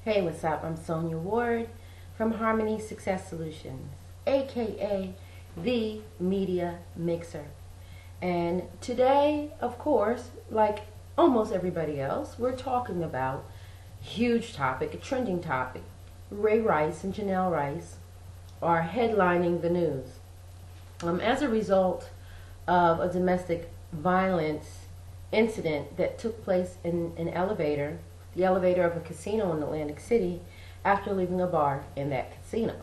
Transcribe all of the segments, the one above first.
Hey, what's up? I'm Sonia Ward from Harmony Success Solutions, aka the Media Mixer. And today, of course, like almost everybody else, we're talking about a huge topic, a trending topic. Ray Rice and Janay Rice are headlining the news. As a result of a domestic violence incident that took place in an elevator, the elevator of a casino in Atlantic City, after leaving a bar in that casino.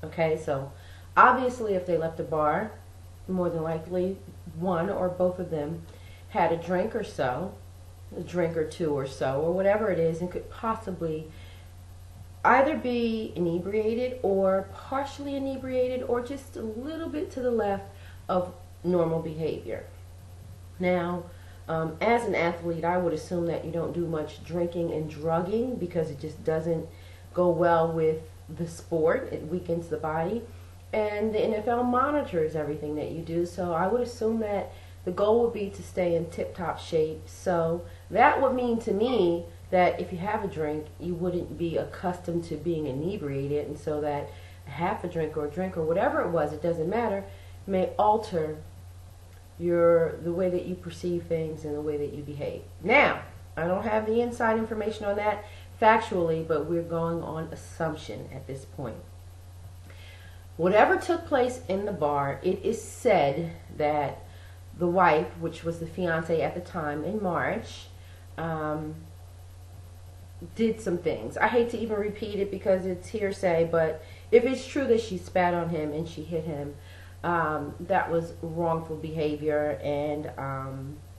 Okay, so obviously if they left a bar, more than likely one or both of them had a drink or so, a drink or two or so, or whatever it is, and could possibly either be inebriated or partially inebriated or just a little bit to the left of normal behavior. Now, as an athlete, I would assume that you don't do much drinking and drugging because it just doesn't go well with the sport. It weakens the body. And the NFL monitors everything that you do, so I would assume that the goal would be to stay in tip-top shape. So that would mean to me that if you have a drink, you wouldn't be accustomed to being inebriated, and so that half a drink or whatever it was, it doesn't matter, may alter the way that you perceive things and the way that you behave. Now, I don't have the inside information on that factually, but we're going on assumption at this point. Whatever took place in the bar, it is said that the wife, which was the fiance at the time in March, did some things. I hate to even repeat it because it's hearsay, but if it's true that she spat on him and she hit him, that was wrongful behavior and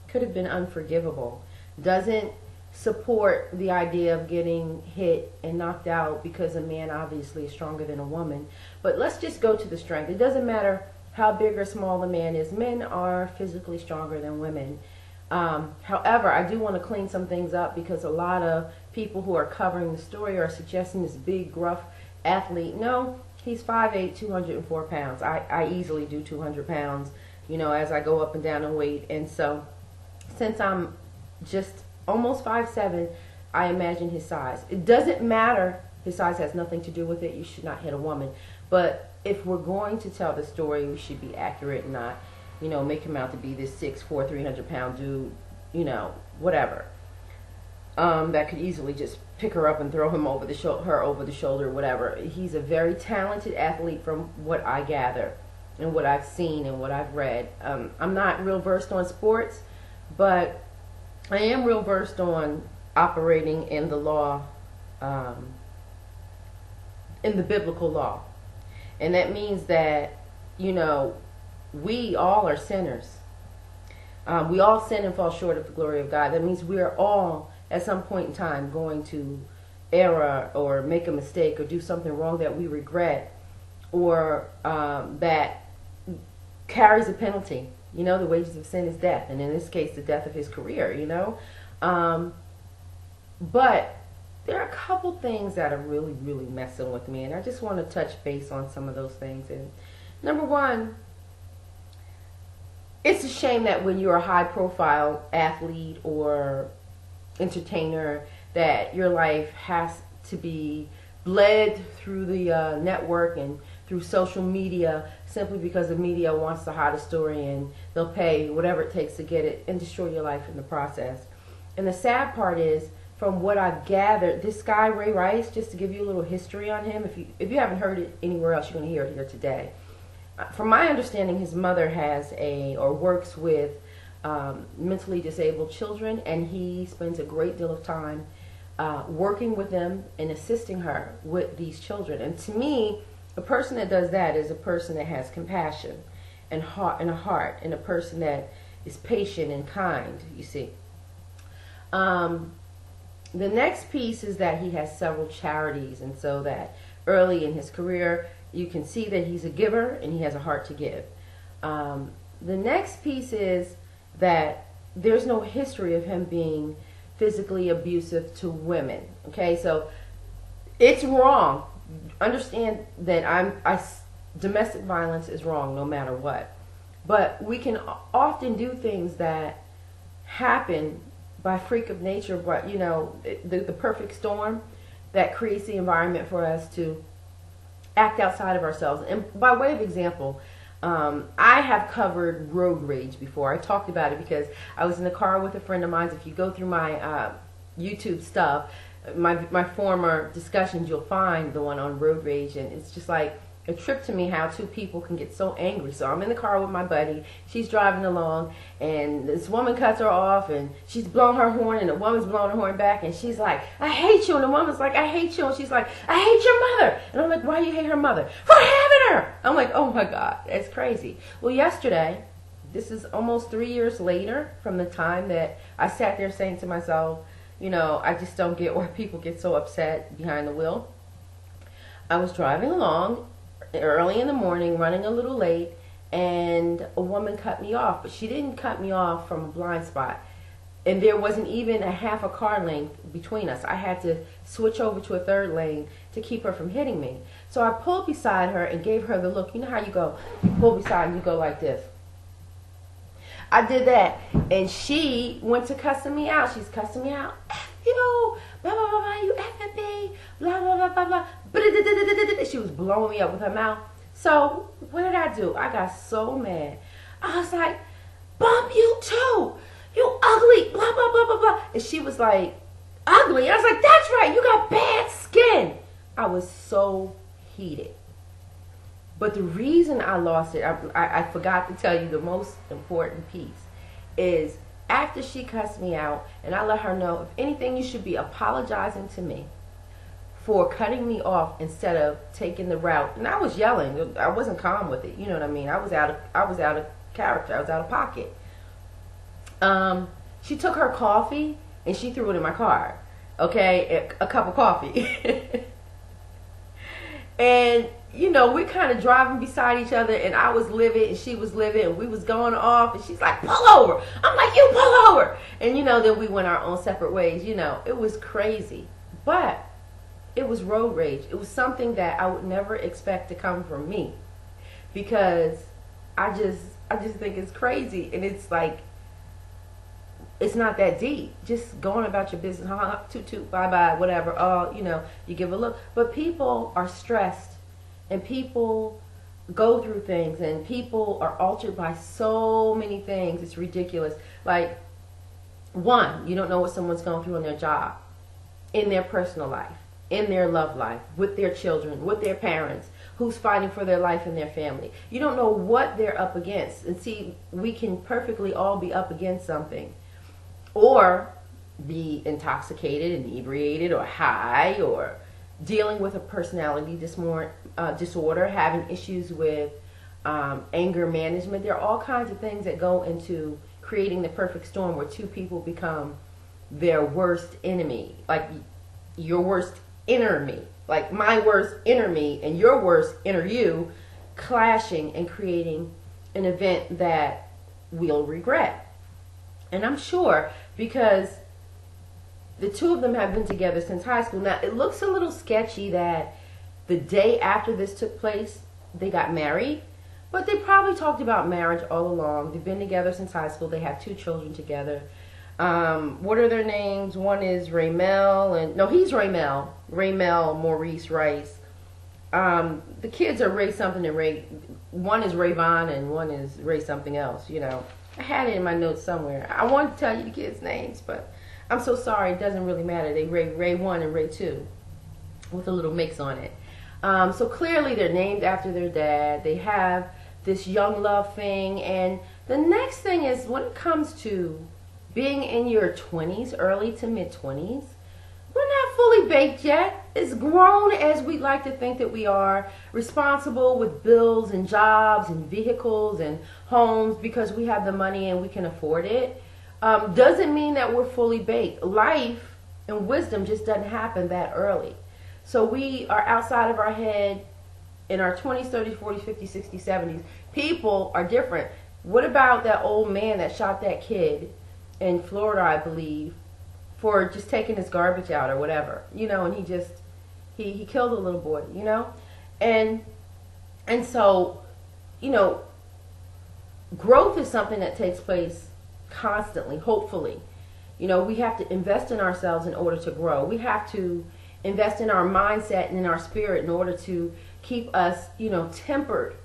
could have been unforgivable. Doesn't support the idea of getting hit and knocked out because a man obviously is stronger than a woman. But let's just go to the strength. It doesn't matter how big or small the man is. Men are physically stronger than women. However, I do want to clean some things up because a lot of people who are covering the story are suggesting this big, gruff athlete. No, he's 5'8", 204 pounds. I easily do 200 pounds, as I go up and down in weight. And so since I'm just almost 5'7", I imagine his size. It doesn't matter. His size has nothing to do with it. You should not hit a woman. But if we're going to tell the story, we should be accurate and not, make him out to be this 6'4", 300-pound dude, whatever. That could easily just pick her up and throw him over her over the shoulder, whatever. He's a very talented athlete from what I gather and what I've seen and what I've read. I'm not real versed on sports, but I am real versed on operating in the law, in the biblical law. And that means that, we all are sinners. We all sin and fall short of the glory of God. That means we are all, at some point in time, going to err or make a mistake or do something wrong that we regret or that carries a penalty. The wages of sin is death, and in this case, the death of his career, But there are a couple things that are really, really messing with me, and I just want to touch base on some of those things. And number one, it's a shame that when you're a high-profile athlete or entertainer that your life has to be bled through the network and through social media simply because the media wants the hottest story and they'll pay whatever it takes to get it and destroy your life in the process. And the sad part is, from what I've gathered, this guy Ray Rice, just to give you a little history on him, if you haven't heard it anywhere else, you're going to hear it here today. From my understanding, his mother works with mentally disabled children, and he spends a great deal of time working with them and assisting her with these children. And to me, a person that does that is a person that has compassion and a heart, and a person that is patient and kind, you see. The next piece is that he has several charities, and so that early in his career, you can see that he's a giver and he has a heart to give. The next piece is that there's no history of him being physically abusive to women. Okay, so it's wrong. Understand that domestic violence is wrong no matter what. But we can often do things that happen by freak of nature, but the perfect storm. that creates the environment for us to act outside of ourselves. And by way of example, I have covered road rage before. I talked about it because I was in the car with a friend of mine. If you go through my YouTube stuff, my former discussions, you'll find the one on road rage, and it's just like a trip to me how two people can get so angry. So I'm in the car with my buddy, she's driving along, and this woman cuts her off, and she's blowing her horn, and the woman's blowing her horn back, and she's like, I hate you, and the woman's like, I hate you, and she's like, I hate your mother. And I'm like, why do you hate her mother? For having her. I'm like, oh my God, that's crazy. Well, yesterday, this is almost 3 years later from the time that I sat there saying to myself, you know, I just don't get why people get so upset behind the wheel. I was driving along early in the morning, running a little late, and a woman cut me off, but she didn't cut me off from a blind spot, and there wasn't even a half a car length between us. I had to switch over to a third lane to keep her from hitting me. So I pulled beside her and gave her the look. You know how you go, you pull beside and you go like this. I did that, and she went to cussing me out. She's cussing me out. F you, blah, blah, blah, blah, you FFB, blah, blah, blah, blah, blah. She was blowing me up with her mouth. So what did I do? I got so mad. I was like, bump you too. You ugly, blah, blah, blah, blah, blah. And she was like, ugly? I was like, that's right, you got bad skin. I was so heated. But the reason I lost it, I forgot to tell you the most important piece, is after she cussed me out, and I let her know, if anything, you should be apologizing to me for cutting me off instead of taking the route. And I was yelling. I wasn't calm with it. You know what I mean? I was out of character. I was out of pocket. She took her coffee and she threw it in my car. Okay, a cup of coffee. And you know, we're kind of driving beside each other, and I was livid and she was livid, and we was going off, and she's like, pull over. I'm like, you pull over. And you know, then we went our own separate ways. You know, it was crazy, but it was road rage. It was something that I would never expect to come from me, because I just think it's crazy. And it's like, it's not that deep. Just going about your business, toot toot, bye bye, whatever. Oh, you know, you give a look. But people are stressed, and people go through things, and people are altered by so many things. It's ridiculous. Like, one, you don't know what someone's going through in their job, in their personal life, in their love life, with their children, with their parents, who's fighting for their life and their family. You don't know what they're up against. And see, we can perfectly all be up against something, or be intoxicated, inebriated, or high, or dealing with a personality disorder, having issues with anger management. There are all kinds of things that go into creating the perfect storm, where two people become their worst enemy. Like your worst inner me, like my worst inner me and your worst inner you, clashing and creating an event that we'll regret. And I'm sure, because the two of them have been together since high school. Now, it looks a little sketchy that the day after this took place, they got married. But they probably talked about marriage all along. They've been together since high school. They have 2 children together. What are their names? One is Raymel, and no, he's Raymel. Raymel Maurice Rice. The kids are Ray something and Ray. One is Rayvon and one is Ray something else. You know, I had it in my notes somewhere. I wanted to tell you the kids' names, but I'm so sorry. It doesn't really matter. They Ray 1 and Ray 2 with a little mix on it. So clearly they're named after their dad. They have this young love thing. And the next thing is, when it comes to being in your 20s, early to mid 20s, we're not fully baked yet. As grown as we like to think that we are, responsible with bills and jobs and vehicles and homes because we have the money and we can afford it, doesn't mean that we're fully baked. Life and wisdom just doesn't happen that early. So we are outside of our head in our 20s, 30s, 40s, 50s, 60s, 70s. People are different. What about that old man that shot that kid in Florida, I believe, for just taking his garbage out or whatever, you know, and he killed a little boy, you know? And so, you know, growth is something that takes place constantly, hopefully. You know, we have to invest in ourselves in order to grow. We have to invest in our mindset and in our spirit in order to keep us, tempered.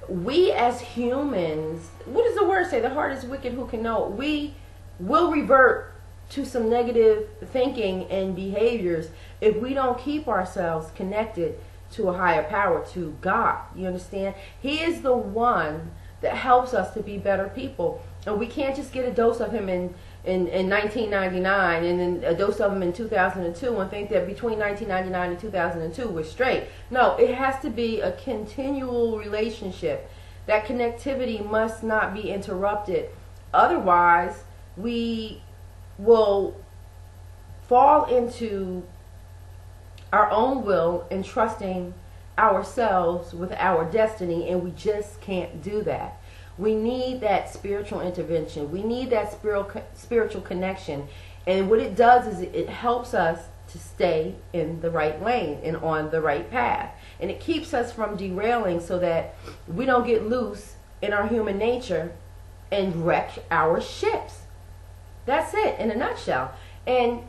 We as humans, what does the word say? The heart is wicked, who can know it? We will revert to some negative thinking and behaviors if we don't keep ourselves connected to a higher power, to God. You understand? He is the one that helps us to be better people. And we can't just get a dose of him in 1999 and then a dose of him in 2002 and think that between 1999 and 2002 we're straight. No, it has to be a continual relationship. That connectivity must not be interrupted. Otherwise, we will fall into our own will and trusting ourselves with our destiny, and we just can't do that. We need that spiritual intervention. We need that spiritual connection. And what it does is it helps us to stay in the right lane and on the right path. And it keeps us from derailing so that we don't get loose in our human nature and wreck our ships. That's it in a nutshell. And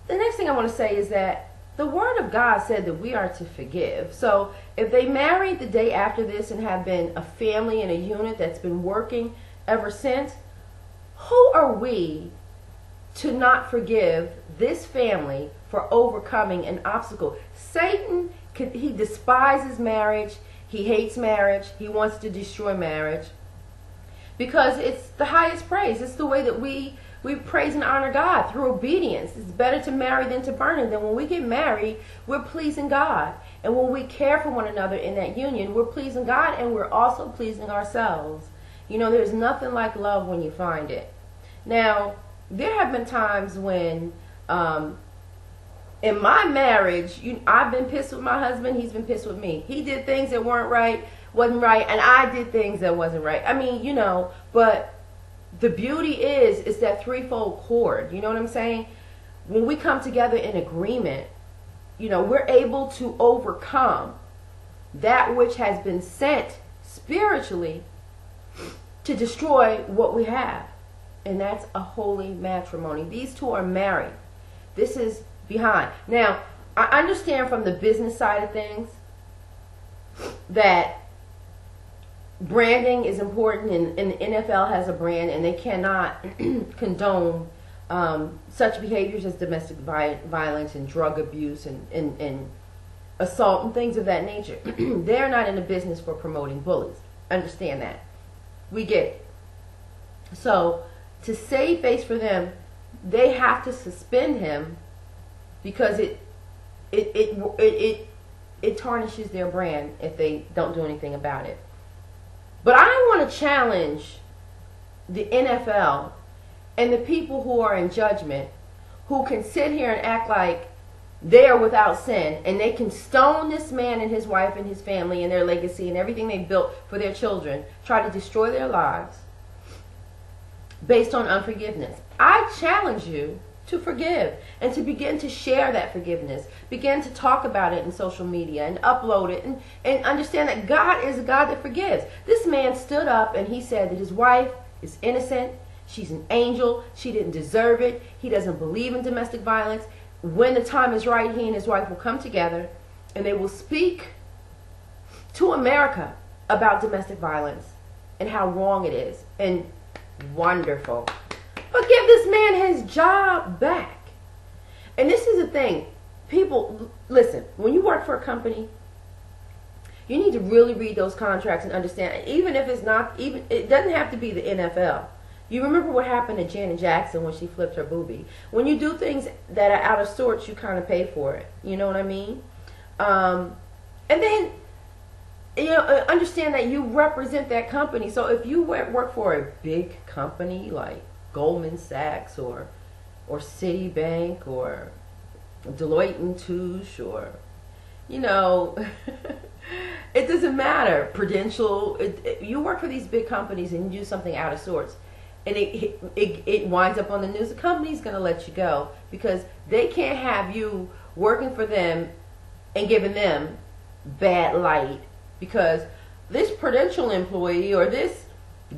the next thing I want to say is that the Word of God said that we are to forgive. So if they married the day after this and have been a family and a unit that's been working ever since, who are we to not forgive this family for overcoming an obstacle? Satan, he despises marriage. He hates marriage. He wants to destroy marriage because it's the highest praise. It's the way that we praise and honor God through obedience. It's better to marry than to burn. And then when we get married, we're pleasing God. And when we care for one another in that union, we're pleasing God and we're also pleasing ourselves. There's nothing like love when you find it. Now, there have been times when in my marriage, I've been pissed with my husband. He's been pissed with me. He did things that wasn't right, and I did things that wasn't right. But the beauty is that threefold cord. You know what I'm saying? When we come together in agreement, we're able to overcome that which has been sent spiritually to destroy what we have. And that's a holy matrimony. These two are married. This is behind. Now, I understand from the business side of things that branding is important, and the NFL has a brand, and they cannot condone such behaviors as domestic violence and drug abuse and assault and things of that nature. They're not in the business for promoting bullies. Understand that. We get it. So to save face for them, they have to suspend him because it tarnishes their brand if they don't do anything about it. But I want to challenge the NFL and the people who are in judgment, who can sit here and act like they are without sin, and they can stone this man and his wife and his family and their legacy and everything they built for their children, try to destroy their lives based on unforgiveness. I challenge you to forgive and to begin to share that forgiveness. Begin to talk about it in social media and upload it and understand that God is a God that forgives. This man stood up and he said that his wife is innocent. She's an angel. She didn't deserve it. He doesn't believe in domestic violence. When the time is right, he and his wife will come together and they will speak to America about domestic violence and how wrong it is. And wonderful. But give this man his job back. And this is the thing. People, listen, when you work for a company, you need to really read those contracts and understand, even if it's not, it doesn't have to be the NFL. You remember what happened to Janet Jackson when she flipped her boobie. When you do things that are out of sorts, you kind of pay for it. You know what I mean? And then, understand that you represent that company. So if you work for a big company like Goldman Sachs or Citibank or Deloitte and Touche or, it doesn't matter. Prudential, you work for these big companies and you do something out of sorts. And it winds up on the news. The company's going to let you go because they can't have you working for them and giving them bad light because this Prudential employee or this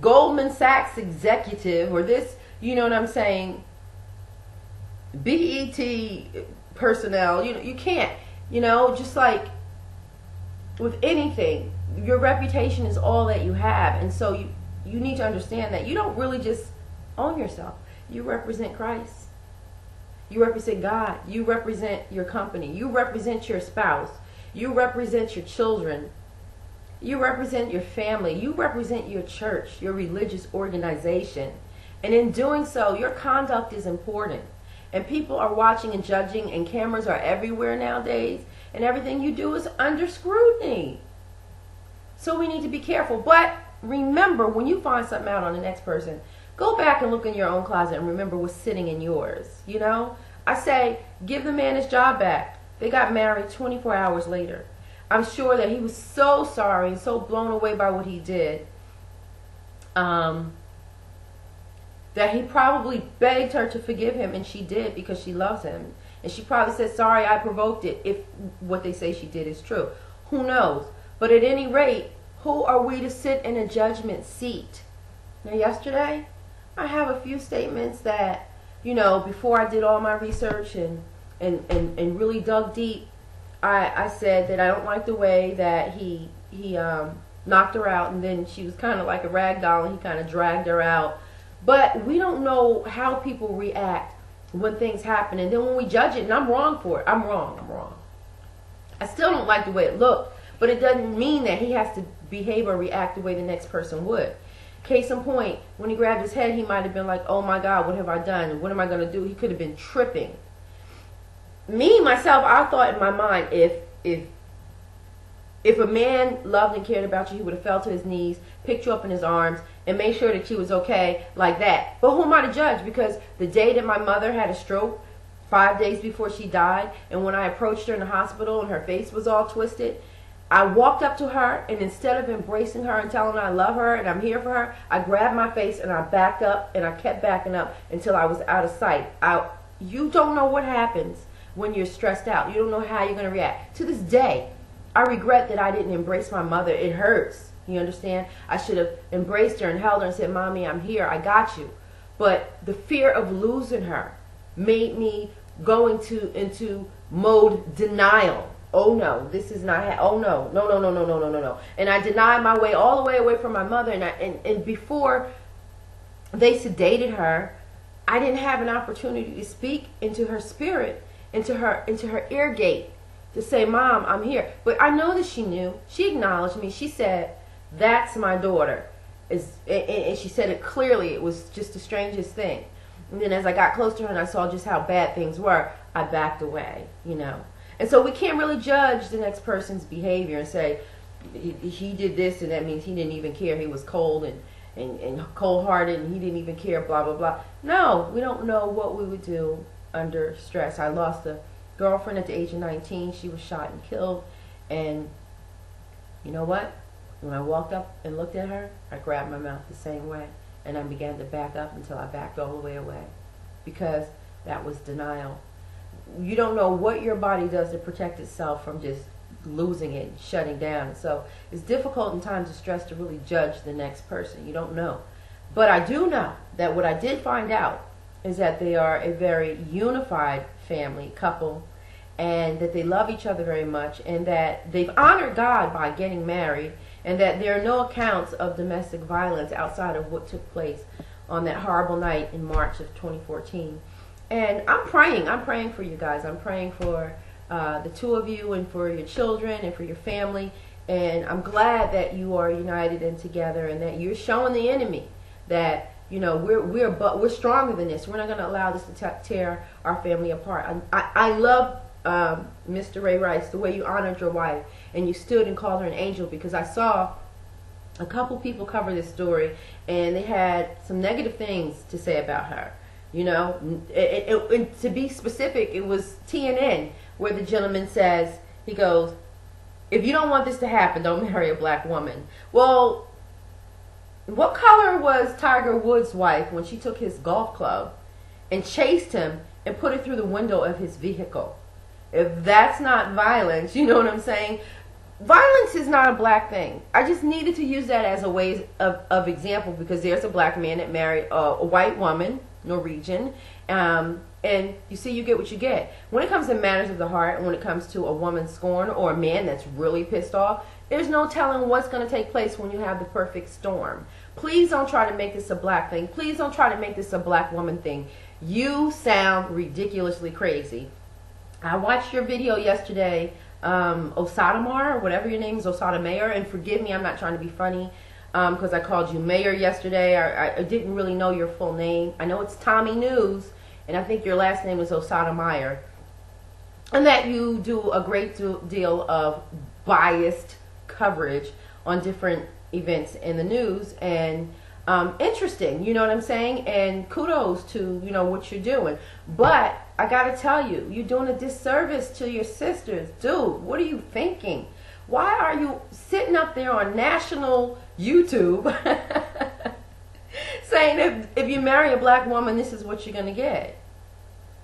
Goldman Sachs executive or this, you know what I'm saying, BET personnel. You can't. Just like with anything, your reputation is all that you have, and so you need to understand that you don't really just own yourself. You represent Christ. You represent God. You represent your company. You represent your spouse. You represent your children. You represent your family. You represent your church, your religious organization. And in doing so, your conduct is important. And people are watching and judging, and cameras are everywhere nowadays. And everything you do is under scrutiny. So we need to be careful. But remember, when you find something out on the next person, go back and look in your own closet and remember what's sitting in yours. I say, give the man his job back. They got married 24 hours later. I'm sure that he was so sorry and so blown away by what he did that he probably begged her to forgive him, and she did because she loves him. And she probably said, sorry, I provoked it, if what they say she did is true. Who knows? But at any rate, who are we to sit in a judgment seat? Now, yesterday, I have a few statements that, before I did all my research and really dug deep, I said that I don't like the way that he knocked her out, and then she was kind of like a rag doll, and he kind of dragged her out. But we don't know how people react when things happen, and then when we judge it, and I'm wrong for it. I'm wrong. I still don't like the way it looked, but it doesn't mean that he has to behave or react the way the next person would. Case in point, when he grabbed his head, he might have been like, oh my God, what have I done? What am I going to do? He could have been tripping. Me, myself, I thought in my mind, if a man loved and cared about you, he would have fell to his knees, picked you up in his arms, and made sure that you was okay like that. But who am I to judge? Because the day that my mother had a stroke, 5 days before she died, and when I approached her in the hospital and her face was all twisted, I walked up to her, and instead of embracing her and telling her I love her and I'm here for her, I grabbed my face and I backed up, and I kept backing up until I was out of sight. You don't know what happens when you're stressed out. You don't know how you're going to react. To this day, I regret that I didn't embrace my mother. It hurts. You understand? I should have embraced her and held her and said, Mommy, I'm here. I got you. But the fear of losing her made me go into mode denial. Oh no, this is not. Oh no. And I denied my way all the way away from my mother. And before they sedated her, I didn't have an opportunity to speak into her spirit, into her ear gate, to say, Mom, I'm here. But I know that she knew. She acknowledged me. She said, that's my daughter. And she said it clearly. It was just the strangest thing. And then as I got close to her and I saw just how bad things were, I backed away, And so we can't really judge the next person's behavior and say, he did this and that means he didn't even care. He was cold and cold-hearted and he didn't even care, blah, blah, blah. No, we don't know what we would do under stress. I lost a girlfriend at the age of 19. She was shot and killed. And you know what? When I walked up and looked at her, I grabbed my mouth the same way. And I began to back up until I backed all the way away. Because that was denial. You don't know what your body does to protect itself from just losing it, shutting down. So it's difficult in times of stress to really judge the next person. You don't know. But I do know that what I did find out is that they are a very unified family, couple, and that they love each other very much, and that they've honored God by getting married, and that there are no accounts of domestic violence outside of what took place on that horrible night in March of 2014. And I'm praying for you guys. I'm praying for the two of you and for your children and for your family. And I'm glad that you are united and together, and that you're showing the enemy that, we're stronger than this. We're not going to allow this to tear our family apart. I love Mr. Ray Rice, the way you honored your wife and you stood and called her an angel, because I saw a couple people cover this story and they had some negative things to say about her. To be specific, it was TNN where the gentleman says, he goes, if you don't want this to happen, don't marry a black woman. Well, what color was Tiger Woods' wife when she took his golf club and chased him and put it through the window of his vehicle? If that's not violence, you know what I'm saying? Violence is not a black thing. I just needed to use that as a way of example, because there's a black man that married a white woman, Norwegian, and And you see, you get what you get. When it comes to matters of the heart, and when it comes to a woman's scorn or a man that's really pissed off, there's no telling what's going to take place when you have the perfect storm. Please don't try to make this a black thing. Please don't try to make this a black woman thing. You sound ridiculously crazy. I watched your video yesterday, Osadamar, or whatever your name is, Osada Mayor, and forgive me, I'm not trying to be funny, because I called you Mayor yesterday. I didn't really know your full name. I know it's Tommy News, and I think your last name is Osada Meyer, and that you do a great deal of biased coverage on different events in the news, and interesting, you know what I'm saying, and kudos to, you know, what you're doing. But I gotta tell you, you're doing a disservice to your sisters. Dude, what are you thinking? Why are you sitting up there on national YouTube saying if you marry a black woman, this is what you're gonna get?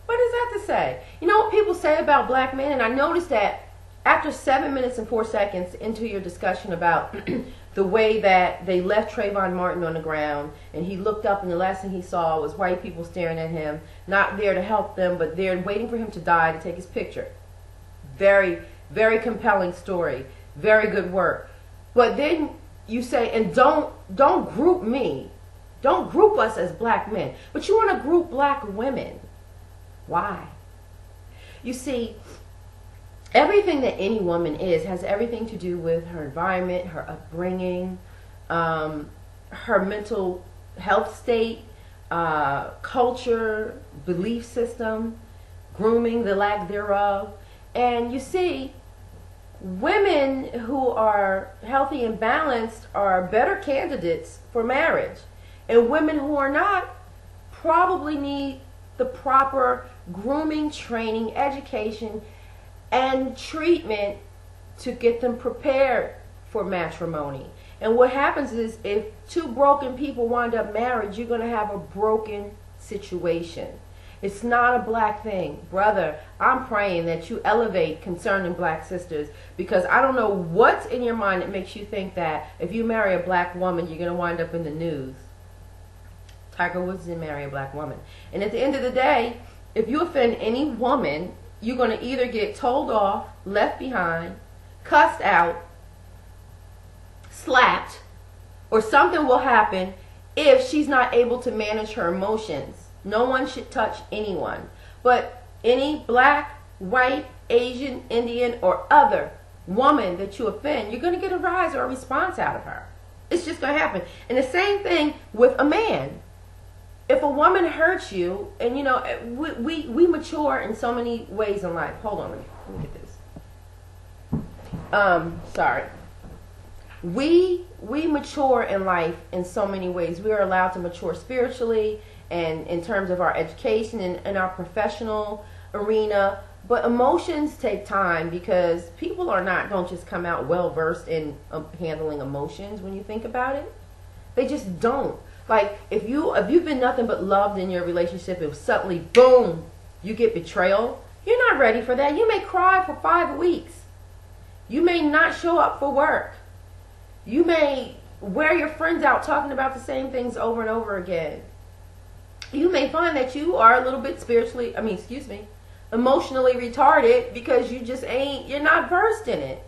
What is that to say? You know what people say about black men? And I noticed that after 7 minutes and 4 seconds into your discussion about the way that they left Trayvon Martin on the ground, and he looked up and the last thing he saw was white people staring at him, not there to help them, but there waiting for him to die to take his picture. Very, very compelling story. Very good work. But then you say, and don't group me. Don't group us as black men. But you want to group black women. Why? You see, everything that any woman is has everything to do with her environment, her upbringing, her mental health state, culture, belief system, grooming, the lack thereof. And you see, women who are healthy and balanced are better candidates for marriage. And women who are not probably need the proper grooming, training, education, and treatment to get them prepared for matrimony. And what happens is, if two broken people wind up married, you're going to have a broken situation. It's not a black thing. Brother, I'm praying that you elevate concerning black sisters, because I don't know what's in your mind that makes you think that if you marry a black woman, you're going to wind up in the news. Tiger Woods didn't marry a black woman. And at the end of the day, if you offend any woman, you're going to either get told off, left behind, cussed out, slapped, or something will happen if she's not able to manage her emotions. No one should touch anyone. But any black, white, Asian, Indian, or other woman that you offend, you're going to get a rise or a response out of her. It's just going to happen. And the same thing with a man. If a woman hurts you, and you know, we mature in so many ways in life. Hold on, let me get this. Sorry. We mature in life in so many ways. We are allowed to mature spiritually and in terms of our education and in our professional arena. But emotions take time, because people don't just come out well versed in handling emotions when you think about it. They just don't. Like, if you've been nothing but loved in your relationship, if suddenly, boom, you get betrayal, you're not ready for that. You may cry for 5 weeks. You may not show up for work. You may wear your friends out talking about the same things over and over again. You may find that you are a little bit emotionally retarded, because you're not versed in it.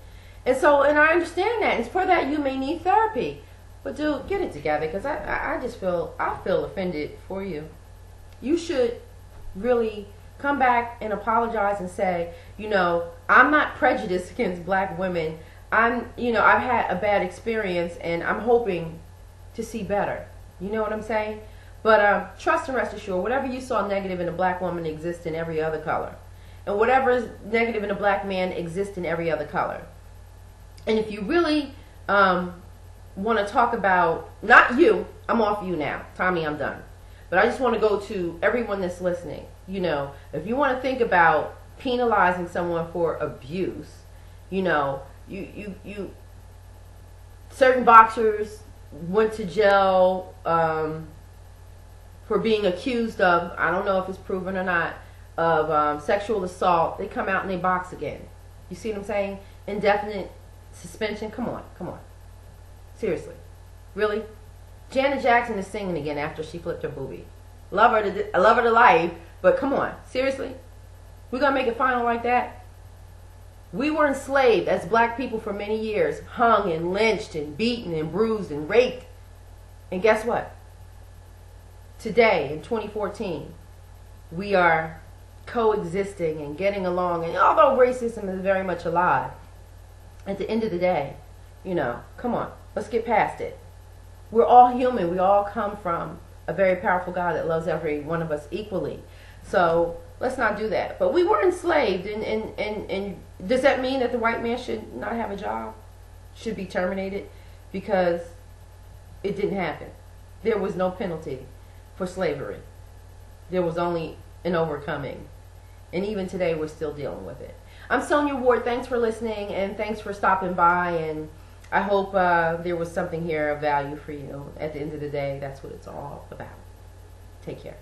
And I understand that. And for that, you may need therapy. But dude, get it together, because I feel offended for you. You should really come back and apologize and say, you know, I'm not prejudiced against black women. I've had a bad experience, and I'm hoping to see better. You know what I'm saying? But trust and rest assured, whatever you saw negative in a black woman exists in every other color. And whatever is negative in a black man exists in every other color. And if you really want to talk about, not you, I'm off you now, Tommy, I'm done, but I just want to go to everyone that's listening. You know, if you want to think about penalizing someone for abuse, you know, you certain boxers went to jail for being accused of, I don't know if it's proven or not, of sexual assault. They come out and they box again. You see what I'm saying? Indefinite suspension. Come on. Seriously. Really? Janet Jackson is singing again after she flipped her boobie. Love her to life, But come on, seriously? We're going to make it final like that? We were enslaved as black people for many years, hung and lynched and beaten and bruised and raped. And guess what? Today, in 2014, we are coexisting and getting along. And although racism is very much alive, at the end of the day, you know, come on, let's get past it. We're all human. We all come from a very powerful God that loves every one of us equally. So let's not do that. But we were enslaved, and does that mean that the white man should not have a job? Should be terminated? Because it didn't happen. There was no penalty for slavery. There was only an overcoming. And even today we're still dealing with it. I'm Sonia Ward. Thanks for listening, and thanks for stopping by, and I hope there was something here of value for you. At the end of the day, that's what it's all about. Take care.